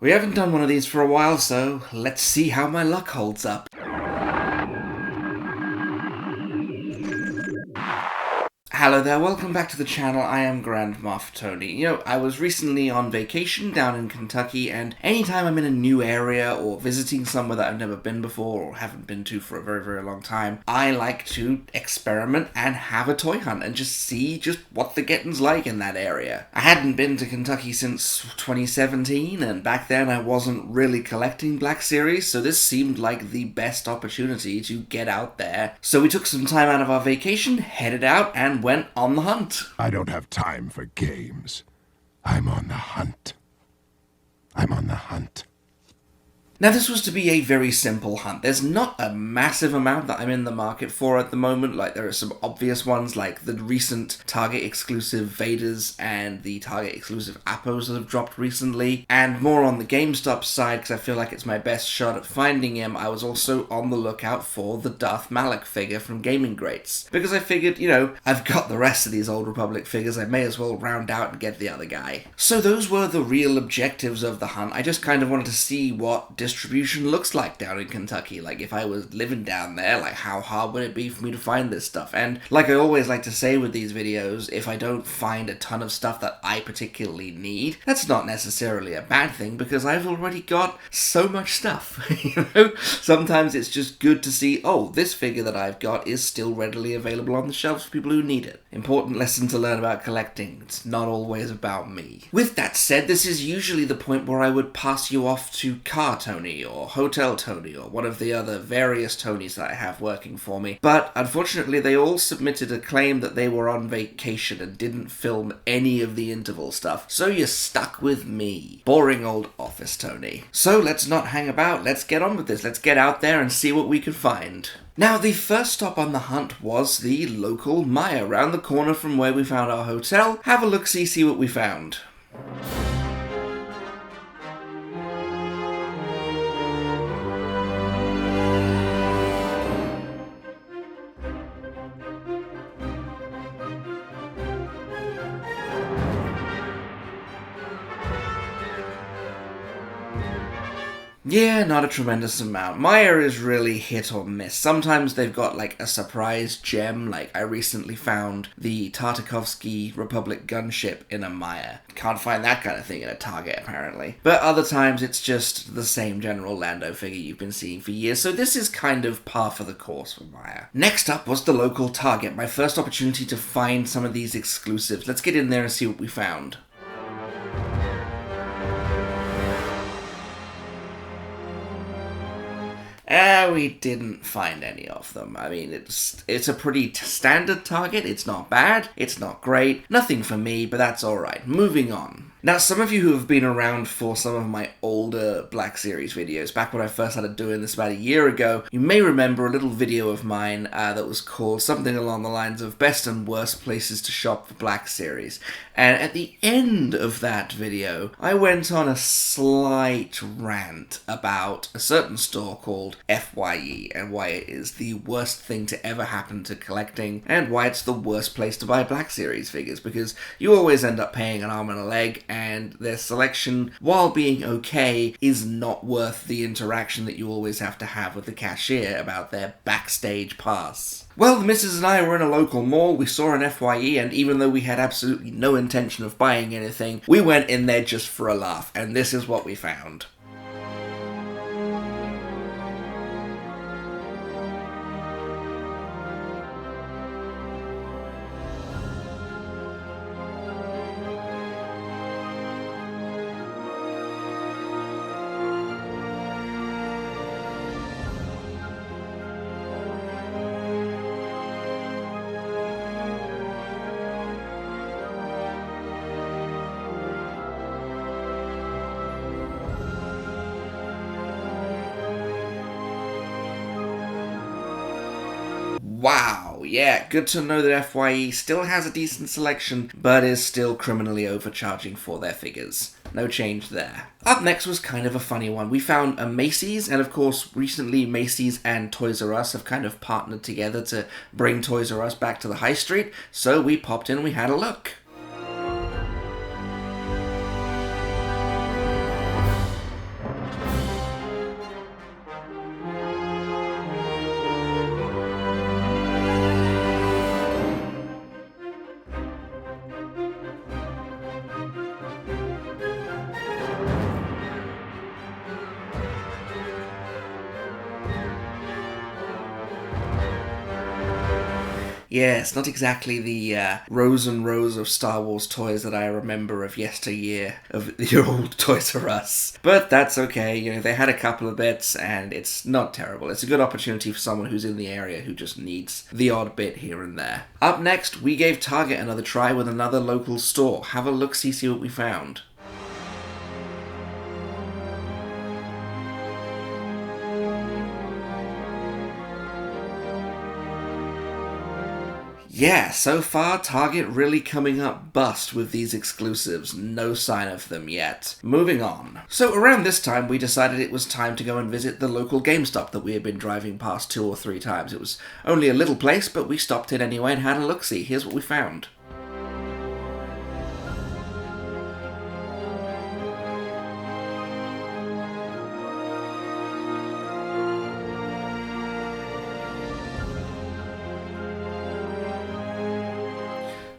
We haven't done one of these for a while, so let's see how my luck holds up. Hello there, welcome back to the channel. I am Grand Moff Tony. I was recently on vacation down in Kentucky, and anytime I'm in a new area or visiting somewhere that I've never been before or haven't been to for a very, very long time, I like to experiment and have a toy hunt and just see what the getting's like in that area. I hadn't been to Kentucky since 2017, and back then I wasn't really collecting Black Series, so this seemed like the best opportunity to get out there. So we took some time out of our vacation, headed out, and went on the hunt. I don't have time for games. I'm on the hunt. I'm on the hunt. Now, this was to be a very simple hunt. There's not a massive amount that I'm in the market for at the moment. Like, there are some obvious ones, like the recent Target exclusive Vaders and the Target exclusive Appos that have dropped recently. And more on the GameStop side, because I feel like it's my best shot at finding him, I was also on the lookout for the Darth Malak figure from Gaming Greats. Because I figured, I've got the rest of these Old Republic figures, I may as well round out and get the other guy. So those were the real objectives of the hunt. I just kind of wanted to see what distribution looks like down in Kentucky. Like, if I was living down there, like, how hard would it be for me to find this stuff? And like I always like to say with these videos, if I don't find a ton of stuff that I particularly need, that's not necessarily a bad thing, because I've already got so much stuff. Sometimes it's just good to see, oh, this figure that I've got is still readily available on the shelves for people who need it. Important lesson to learn about collecting. It's not always about me. With that said, this is usually the point where I would pass you off to Car Tony or Hotel Tony or one of the other various Tonys that I have working for me. But unfortunately, they all submitted a claim that they were on vacation and didn't film any of the interval stuff. So you're stuck with me. Boring old office Tony. So let's not hang about. Let's get on with this. Let's get out there and see what we can find. Now, the first stop on the hunt was the local Maya, around the corner from where we found our hotel. Have a look-see, see what we found. Yeah, not a tremendous amount. Maya is really hit or miss. Sometimes they've got like a surprise gem, like I recently found the Tartakovsky Republic gunship in a Maya. Can't find that kind of thing in a Target, apparently. But other times it's just the same general Lando figure you've been seeing for years, so this is kind of par for the course for Maya. Next up was the local Target, my first opportunity to find some of these exclusives. Let's get in there and see what we found. We didn't find any of them. I mean, it's a pretty standard Target. It's not bad, it's not great, nothing for me, but that's alright. Moving on. Now, some of you who have been around for some of my older Black Series videos, back when I first started doing this about a year ago, you may remember a little video of mine that was called something along the lines of Best and Worst Places to Shop for Black Series. And at the end of that video, I went on a slight rant about a certain store called FYE and why it is the worst thing to ever happen to collecting and why it's the worst place to buy Black Series figures, because you always end up paying an arm and a leg, and their selection, while being okay, is not worth the interaction that you always have to have with the cashier about their backstage pass. Well, the missus and I were in a local mall, we saw an FYE, and even though we had absolutely no intention of buying anything, we went in there just for a laugh, and this is what we found. Wow, yeah, good to know that FYE still has a decent selection, but is still criminally overcharging for their figures. No change there. Up next was kind of a funny one. We found a Macy's, and of course, recently Macy's and Toys R Us have kind of partnered together to bring Toys R Us back to the high street, so we popped in and we had a look. Yes, not exactly the rows and rows of Star Wars toys that I remember of yesteryear, of your old Toys R Us. But that's okay, you know, they had a couple of bits, and it's not terrible. It's a good opportunity for someone who's in the area who just needs the odd bit here and there. Up next, we gave Target another try with another local store. Have a look-see, see what we found. Yeah, so far Target really coming up bust with these exclusives. No sign of them yet. Moving on. So around this time we decided it was time to go and visit the local GameStop that we had been driving past 2 or 3 times. It was only a little place, but we stopped in anyway and had a look-see. Here's what we found.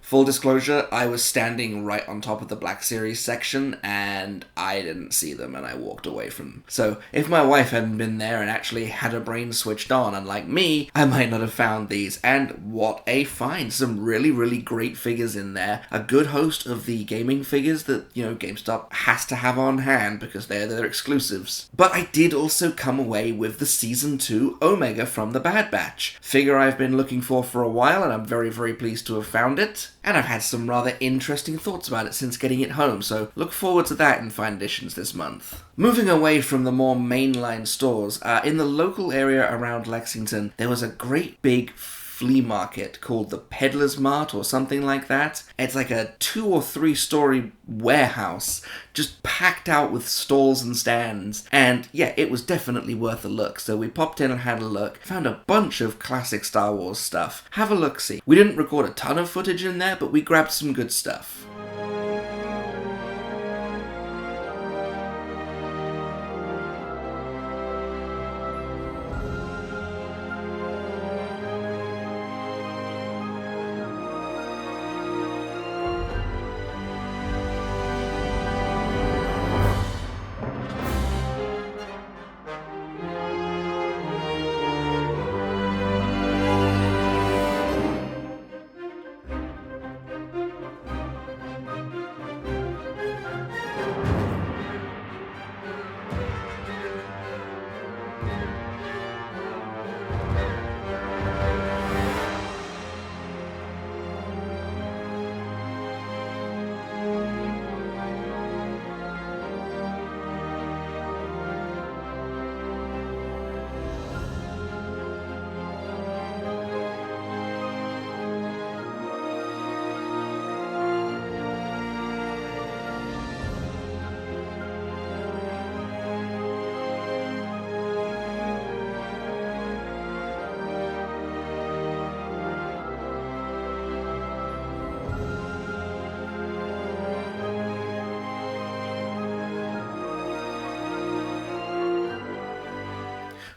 Full disclosure, I was standing right on top of the Black Series section, and I didn't see them, and I walked away from them. So, if my wife hadn't been there and actually had her brain switched on, unlike me, I might not have found these. And what a find! Some really, really great figures in there. A good host of the gaming figures that, you know, GameStop has to have on hand, because they're their exclusives. But I did also come away with the Season 2 Omega from the Bad Batch. Figure I've been looking for a while, and I'm very, very pleased to have found it. And I've had some rather interesting thoughts about it since getting it home, so look forward to that in Fine Editions this month. Moving away from the more mainline stores, in the local area around Lexington, there was a great big flea market called the Peddler's Mart or something like that. It's like a 2 or 3 story warehouse just packed out with stalls and stands, and yeah, it was definitely worth a look. So we popped in and had a look, found a bunch of classic Star Wars stuff. Have a look-see. We didn't record a ton of footage in there, but we grabbed some good stuff.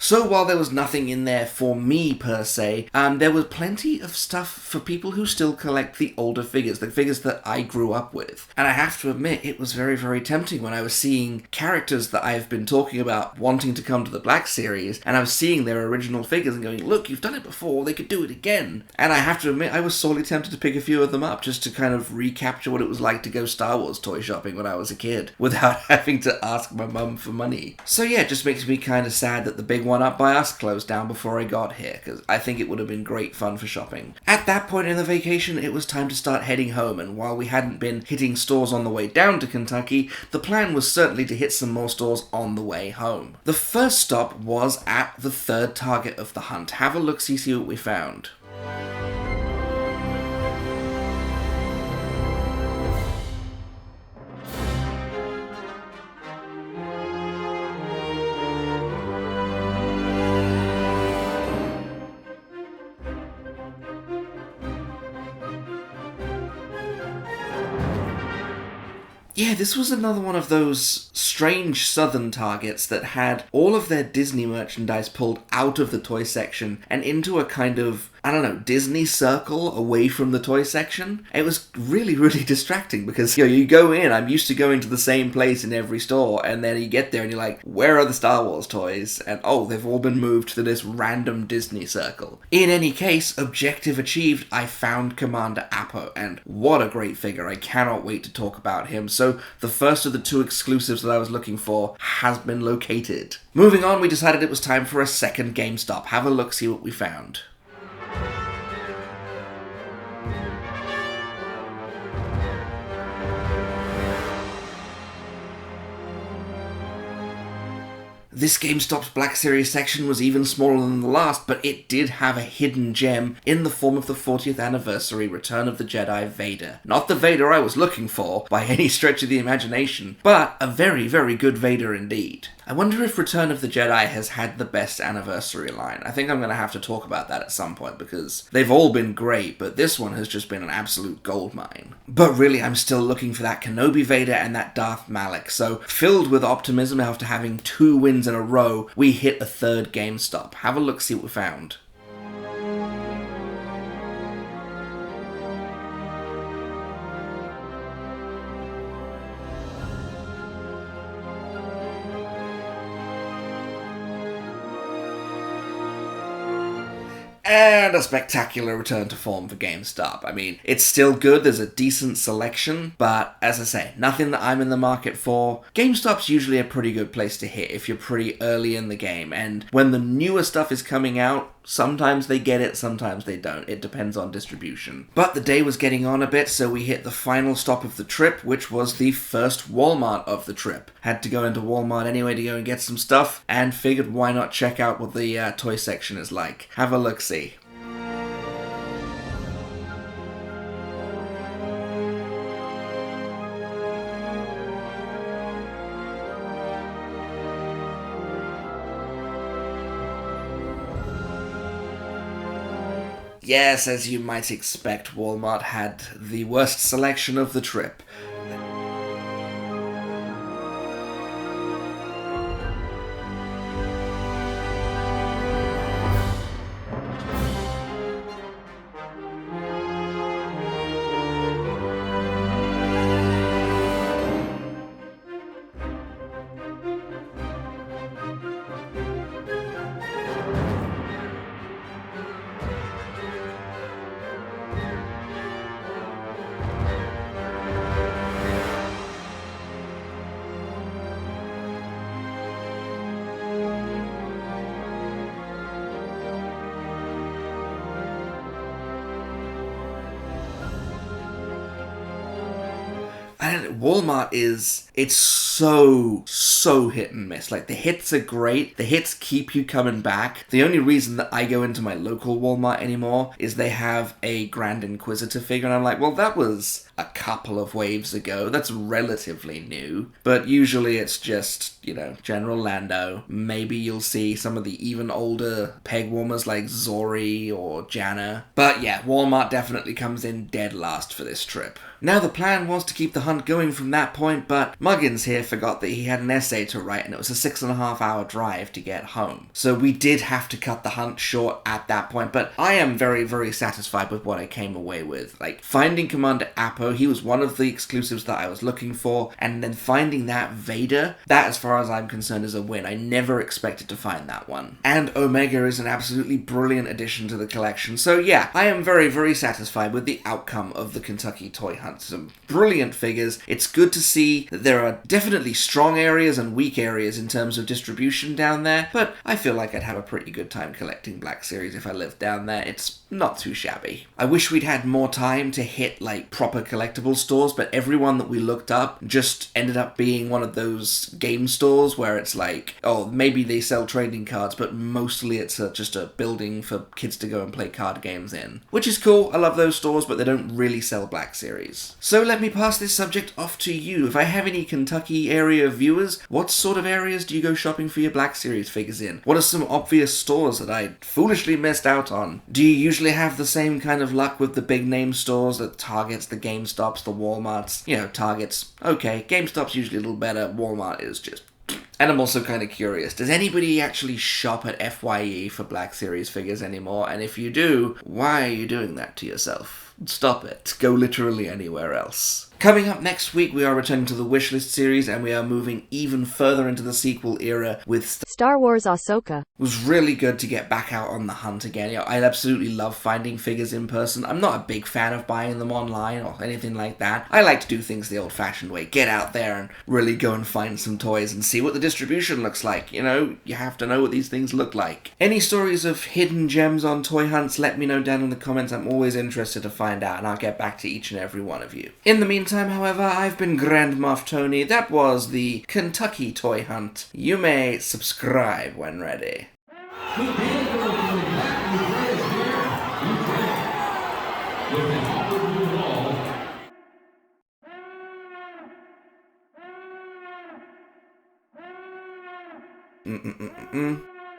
So while there was nothing in there for me per se, there was plenty of stuff for people who still collect the older figures, the figures that I grew up with. And I have to admit, it was very, very tempting when I was seeing characters that I've been talking about wanting to come to the Black Series, and I was seeing their original figures and going, look, you've done it before, they could do it again. And I have to admit, I was sorely tempted to pick a few of them up just to kind of recapture what it was like to go Star Wars toy shopping when I was a kid, without having to ask my mum for money. So yeah, it just makes me kind of sad that the big one up by us closed down before I got here, because I think it would have been great fun for shopping. At that point in the vacation, it was time to start heading home, and while we hadn't been hitting stores on the way down to Kentucky, the plan was certainly to hit some more stores on the way home. The first stop was at the third target of the hunt. Have a look, see what we found. Yeah, this was another one of those strange southern targets that had all of their Disney merchandise pulled out of the toy section and into a kind of I don't know, Disney circle away from the toy section. It was really, really distracting because, you go in, I'm used to going to the same place in every store, and then you get there and you're like, where are the Star Wars toys? And oh, they've all been moved to this random Disney circle. In any case, objective achieved, I found Commander Appo, and what a great figure. I cannot wait to talk about him. So the first of the two exclusives that I was looking for has been located. Moving on, we decided it was time for a second GameStop. Have a look, see what we found. This GameStop's Black Series section was even smaller than the last, but it did have a hidden gem in the form of the 40th anniversary Return of the Jedi Vader. Not the Vader I was looking for, by any stretch of the imagination, but a very, very good Vader indeed. I wonder if Return of the Jedi has had the best anniversary line. I think I'm going to have to talk about that at some point, because they've all been great, but this one has just been an absolute goldmine. But really, I'm still looking for that Kenobi Vader and that Darth Malak, so filled with optimism after having 2 wins in a row, we hit a third GameStop. Have a look, see what we found. And a spectacular return to form for GameStop. I mean, it's still good, there's a decent selection, but as I say, nothing that I'm in the market for. GameStop's usually a pretty good place to hit if you're pretty early in the game, and when the newer stuff is coming out, sometimes they get it, sometimes they don't. It depends on distribution. But the day was getting on a bit, so we hit the final stop of the trip, which was the first Walmart of the trip. Had to go into Walmart anyway to go and get some stuff, and figured why not check out what the toy section is like. Have a look-see. Yes, as you might expect, Walmart had the worst selection of the trip. Walmart it's so hit and miss. Like, the hits are great, the hits keep you coming back. The only reason that I go into my local Walmart anymore is they have a Grand Inquisitor figure, and I'm like, well, that was a couple of waves ago, that's relatively new. But usually it's just, General Lando. Maybe you'll see some of the even older peg warmers like Zori or Janna. But yeah, Walmart definitely comes in dead last for this trip. Now, the plan was to keep the hunt going from that point, but Muggins here forgot that he had an essay to write, and it was a 6.5 hour drive to get home. So we did have to cut the hunt short at that point, but I am very, very satisfied with what I came away with. Like, finding Commander Appo, he was one of the exclusives that I was looking for, and then finding that Vader, that, as far as I'm concerned, is a win. I never expected to find that one. And Omega is an absolutely brilliant addition to the collection, so yeah, I am very, very satisfied with the outcome of the Kentucky Toy Hunt. Some brilliant figures. It's good to see that there are definitely strong areas and weak areas in terms of distribution down there, but I feel like I'd have a pretty good time collecting Black Series if I lived down there. It's not too shabby. I wish we'd had more time to hit, like, proper collectible stores, but everyone that we looked up just ended up being one of those game stores where it's like, oh, maybe they sell trading cards, but mostly it's just a building for kids to go and play card games in. Which is cool, I love those stores, but they don't really sell Black Series. So let me pass this subject off to you. If I have any Kentucky area viewers, what sort of areas do you go shopping for your Black Series figures in? What are some obvious stores that I foolishly missed out on? Do you usually have the same kind of luck with the big name stores, the Targets, the GameStops, the Walmarts? Targets, okay, GameStop's usually a little better, Walmart is just And I'm also kind of curious, does anybody actually shop at FYE for Black Series figures anymore? And if you do, why are you doing that to yourself? Stop it. Go literally anywhere else. Coming up next week, we are returning to the Wishlist series, and we are moving even further into the sequel era with Star Wars Ahsoka. It was really good to get back out on the hunt again. You know, I absolutely love finding figures in person. I'm not a big fan of buying them online or anything like that. I like to do things the old-fashioned way. Get out there and really go and find some toys and see what the distribution looks like. You know, you have to know what these things look like. Any stories of hidden gems on toy hunts, let me know down in the comments. I'm always interested to find out, and I'll get back to each and every one of you. In the meantime, however, I've been Grand Moff Tony. That was the Kentucky Toy Hunt. You may subscribe when ready. Mm-mm-mm-mm-mm.